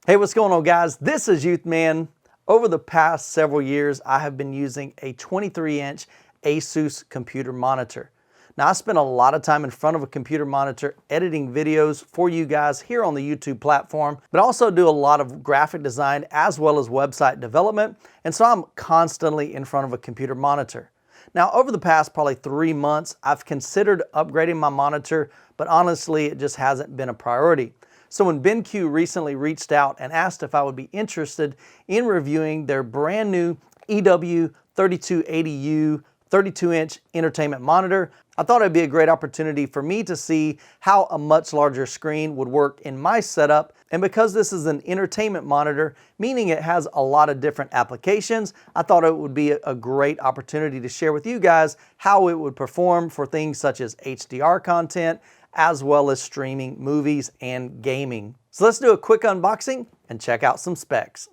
Hey, what's going on, guys? This is Youth Man. Over the past several years, I have been using a 23-inch Asus computer monitor. Now, I spend a lot of time in front of a computer monitor editing videos for you guys here on the YouTube platform, but I also do a lot of graphic design as well as website development, and so I'm constantly in front of a computer monitor. Now, over the past probably 3 months, I've considered upgrading my monitor, but honestly, it just hasn't been a priority. So when BenQ recently reached out and asked if I would be interested in reviewing their brand new EW3280U 32-inch entertainment monitor, I thought it'd be a great opportunity for me to see how a much larger screen would work in my setup. And because this is an entertainment monitor, meaning it has a lot of different applications, I thought it would be a great opportunity to share with you guys how it would perform for things such as HDR content, as well as streaming movies and gaming. So let's do a quick unboxing and check out some specs.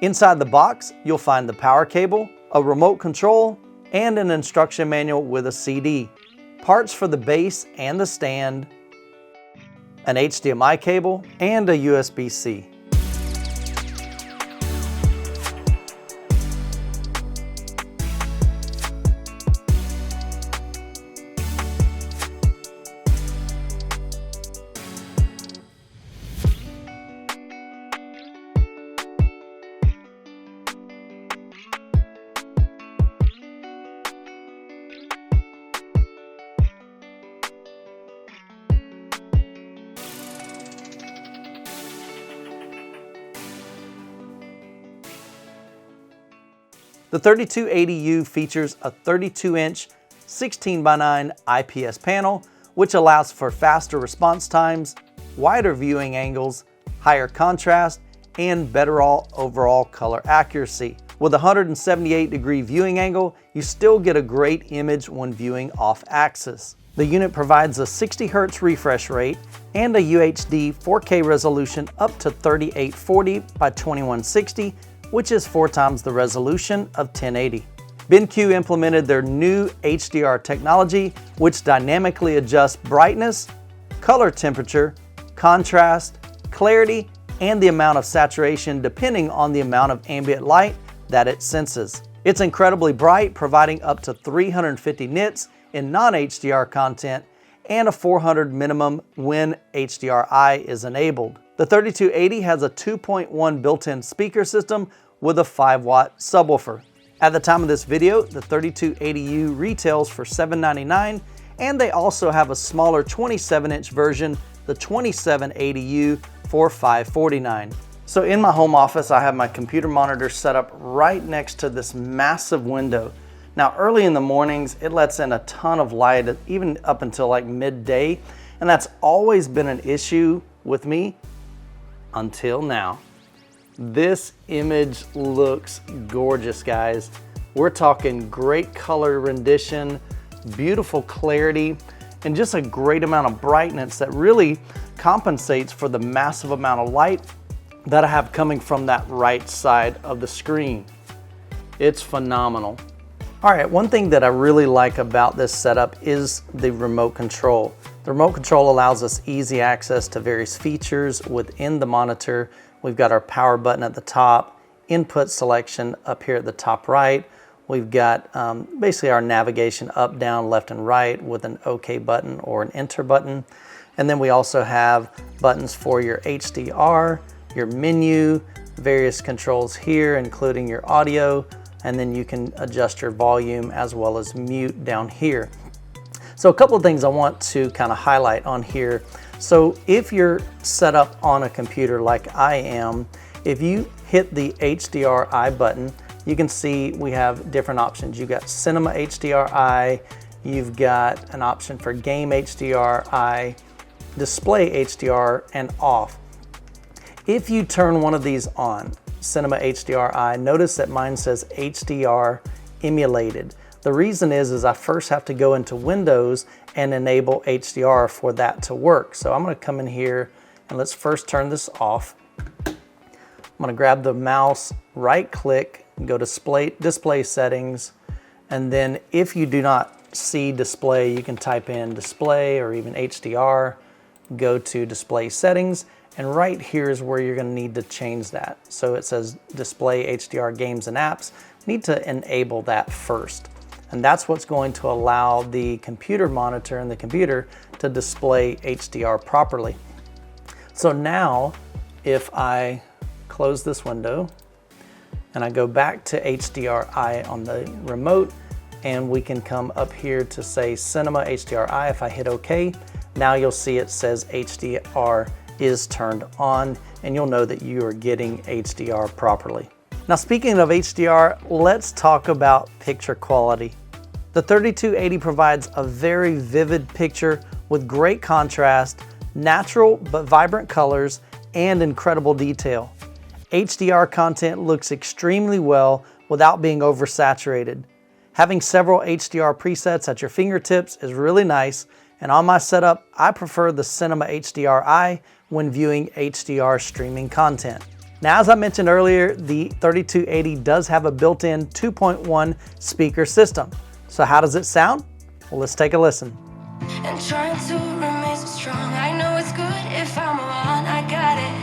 Inside the box, you'll find the power cable, a remote control, and an instruction manual with a CD, parts for the base and the stand, an HDMI cable, and a USB-C. The 3280U features a 32-inch 16:9 IPS panel, which allows for faster response times, wider viewing angles, higher contrast, and better overall color accuracy. With a 178-degree viewing angle, you still get a great image when viewing off-axis. The unit provides a 60 Hz refresh rate and a UHD 4K resolution up to 3840 by 2160, which is 4 times the resolution of 1080. BenQ implemented their new HDR technology, which dynamically adjusts brightness, color temperature, contrast, clarity, and the amount of saturation depending on the amount of ambient light that it senses. It's incredibly bright, providing up to 350 nits in non-HDR content and a 400 minimum when HDRI is enabled. The 3280 has a 2.1 built-in speaker system with a 5-watt subwoofer. At the time of this video, the 3280U retails for $799, and they also have a smaller 27-inch version, the 2780U, for $549. So in my home office, I have my computer monitor set up right next to this massive window. Now, early in the mornings, it lets in a ton of light, even up until like midday, and that's always been an issue with me until now. This image looks gorgeous, guys. We're talking great color rendition, beautiful clarity, and just a great amount of brightness that really compensates for the massive amount of light that I have coming from that right side of the screen. It's phenomenal. All right, one thing that I really like about this setup is the remote control. The remote control allows us easy access to various features within the monitor. We've got our power button at the top, input selection up here at the top right. We've got basically our navigation up, down, left, and right with an OK button or an enter button. And then we also have buttons for your HDR, your menu, various controls here, including your audio, and then you can adjust your volume as well as mute down here. So a couple of things I want to kind of highlight on here. So if you're set up on a computer like I am, if you hit the HDRI button, you can see we have different options. You've got Cinema HDRI, you've got an option for Game HDRI, Display HDR, and Off. If you turn one of these on, Cinema HDRI, notice that mine says HDR emulated. The reason is I first have to go into Windows and enable HDR for that to work. So I'm going to come in here and let's first turn this off. I'm going to grab the mouse, right click, go to display settings, and then if you do not see display, you can type in display or even HDR, go to display settings, and right here is where you're going to need to change that. So it says display HDR games and apps. You need to enable that first. And that's what's going to allow the computer monitor and the computer to display HDR properly. So now if I close this window and I go back to HDRI on the remote, and we can come up here to say Cinema HDRI. If I hit OK, now you'll see it says HDR is turned on, and you'll know that you are getting HDR properly. Now, speaking of HDR, let's talk about picture quality. The 3280 provides a very vivid picture with great contrast, natural but vibrant colors, and incredible detail. HDR content looks extremely well without being oversaturated. Having several HDR presets at your fingertips is really nice, and on my setup, I prefer the Cinema HDRI when viewing HDR streaming content. Now, as I mentioned earlier, the 3280 does have a built-in 2.1 speaker system. So how does it sound? Well, let's take a listen. And trying to remain so strong. I know it's good if I'm on. I got it.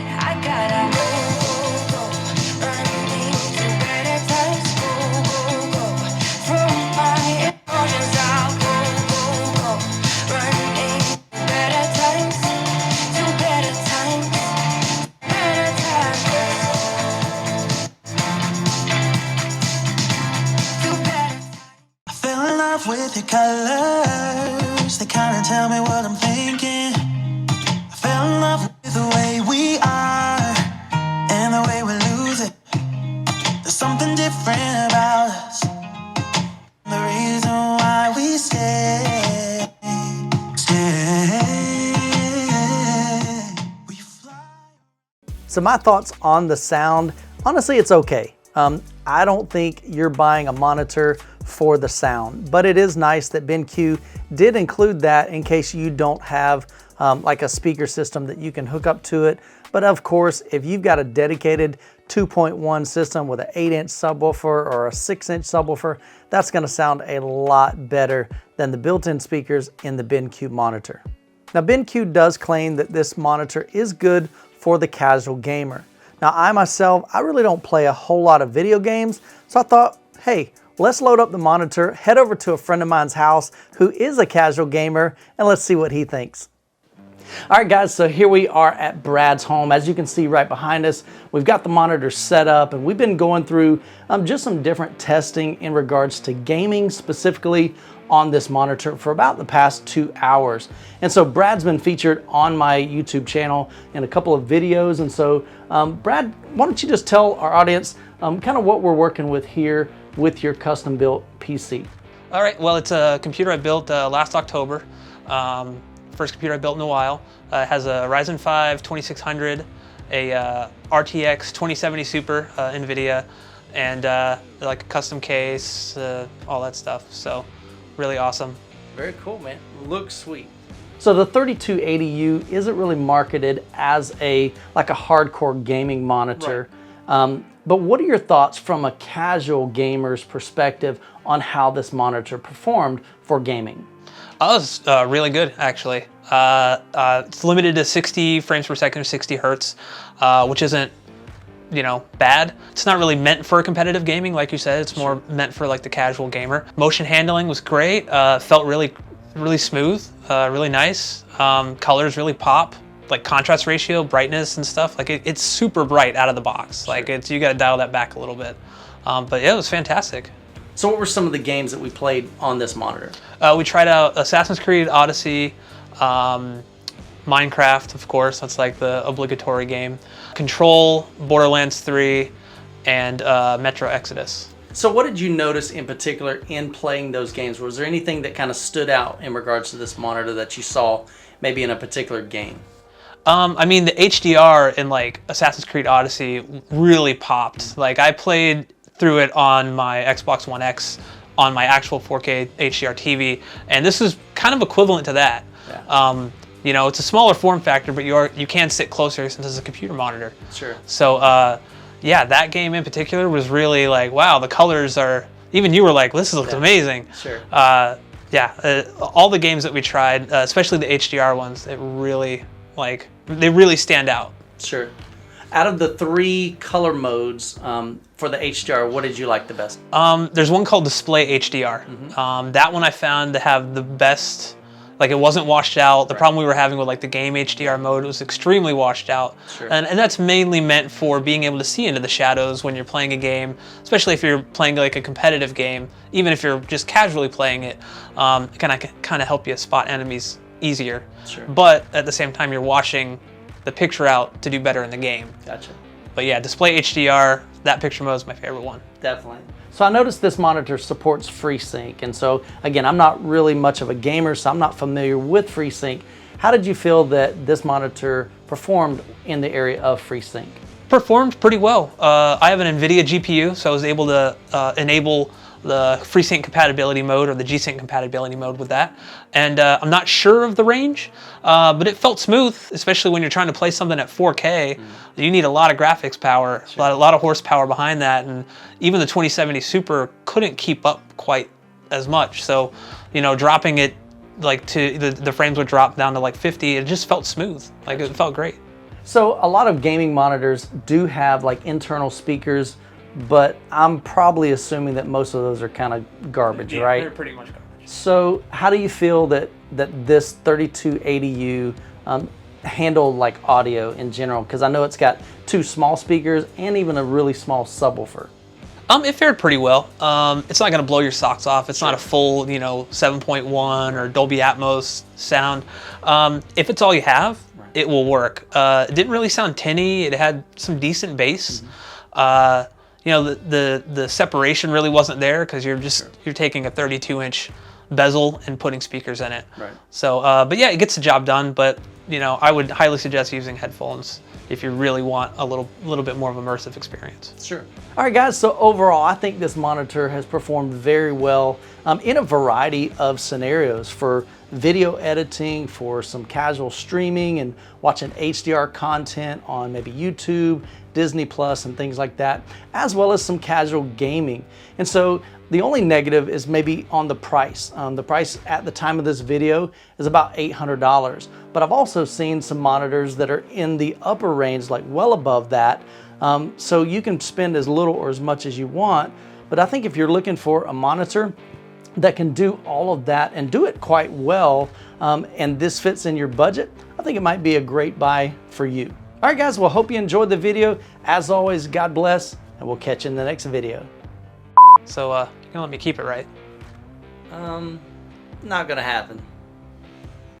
Running to better times. Go. From my emotions, I'll go. Running better times. To better times. Better times. To better times. I fell in love with your colors. They kind of tell me what I'm thinking. I fell in love with the way we are and the way we lose it. There's something different about us. The reason why we stay. We fly. So my thoughts on the sound, honestly, it's okay. I don't think you're buying a monitor for the sound, but it is nice that BenQ did include that in case you don't have like a speaker system that you can hook up to it. But of course, if you've got a dedicated 2.1 system with an 8-inch subwoofer or a 6-inch subwoofer, that's going to sound a lot better than the built-in speakers in the BenQ monitor. Now, BenQ does claim that this monitor is good for the casual gamer. Now, I myself, I really don't play a whole lot of video games, so I thought, hey, let's load up the monitor, head over to a friend of mine's house who is a casual gamer, and let's see what he thinks. All right, guys, so here we are at Brad's home. As you can see right behind us, we've got the monitor set up, and we've been going through just some different testing in regards to gaming, specifically on this monitor for about the past 2 hours. And so Brad's been featured on my YouTube channel in a couple of videos. And so Brad, why don't you just tell our audience kind of what we're working with here with your custom built PC. All right, well, it's a computer I built last October. First computer I built in a while. It has a Ryzen 5 2600, a RTX 2070 Super NVIDIA, and like a custom case, all that stuff. So really awesome. Very cool, man. Looks sweet. So the 3280U isn't really marketed as like a hardcore gaming monitor. Right. But what are your thoughts from a casual gamer's perspective on how this monitor performed for gaming? Oh, it's really good, actually. It's limited to 60 frames per second, 60 hertz, which isn't, bad. It's not really meant for competitive gaming, like you said. It's more meant for like the casual gamer. Motion handling was great. Felt really smooth, really nice. Colors really pop. Like contrast ratio, brightness and stuff. Like it's super bright out of the box. Like you got to dial that back a little bit. But yeah, it was fantastic. So what were some of the games that we played on this monitor? We tried out Assassin's Creed Odyssey, Minecraft, of course, that's like the obligatory game, Control, Borderlands 3, and Metro Exodus. So what did you notice in particular in playing those games? Was there anything that kind of stood out in regards to this monitor that you saw maybe in a particular game? I mean, the HDR in like Assassin's Creed Odyssey really popped. Like I played through it on my Xbox One X on my actual 4K HDR TV, and this is kind of equivalent to that. Yeah. It's a smaller form factor, but you can sit closer since it's a computer monitor. Sure. So yeah, that game in particular was really like, wow, the colors are, even you were like, this looks amazing. Sure. Yeah, all the games that we tried, especially the HDR ones, they really stand out. Sure. Out of the 3 color modes for the HDR, what did you like the best? There's one called Display HDR. That one I found to have the best, like it wasn't washed out. The problem we were having with like the game HDR mode was extremely washed out. Sure. And that's mainly meant for being able to see into the shadows when you're playing a game, especially if you're playing like a competitive game. Even if you're just casually playing it, kind of help you spot enemies easier. Sure. But at the same time, you're washing the picture out to do better in the game. Gotcha. But yeah, Display HDR, that picture mode is my favorite one. Definitely. So I noticed this monitor supports FreeSync, and so again, I'm not really much of a gamer, so I'm not familiar with FreeSync. How did you feel that this monitor performed in the area of FreeSync? Performed pretty well. I have an NVIDIA GPU, so I was able to enable the FreeSync compatibility mode or the G-Sync compatibility mode with that. And I'm not sure of the range, but it felt smooth, especially when you're trying to play something at 4K. You need a lot of graphics power, a lot of horsepower behind that, and even the 2070 Super couldn't keep up quite as much. So, you know, dropping it like to the frames would drop down to like 50, it just felt smooth. Like it felt great. So a lot of gaming monitors do have like internal speakers, but I'm probably assuming that most of those are kind of garbage, right? They're pretty much garbage. So how do you feel that this 3280U handled like audio in general? Because I know it's got 2 small speakers and even a really small subwoofer. It fared pretty well. It's not gonna blow your socks off. It's not a full, 7.1 or Dolby Atmos sound. If it's all you have, it will work. It didn't really sound tinny. It had some decent bass. The separation really wasn't there because you're taking a 32-inch bezel and putting speakers in it. Right. So, but yeah, it gets the job done. But I would highly suggest using headphones if you really want a little bit more of immersive experience. Sure. All right, guys. So overall, I think this monitor has performed very well in a variety of scenarios for video editing, for some casual streaming and watching HDR content on maybe YouTube, Disney Plus and things like that, as well as some casual gaming. And so the only negative is maybe on the price. The price at the time of this video is about $800, but I've also seen some monitors that are in the upper range, like well above that. So you can spend as little or as much as you want, but I think if you're looking for a monitor that can do all of that and do it quite well, and this fits in your budget, I think it might be a great buy for you. All right, guys, well, hope you enjoyed the video. As always, God bless, and we'll catch you in the next video. So, you're gonna let me keep it, right? Not gonna happen.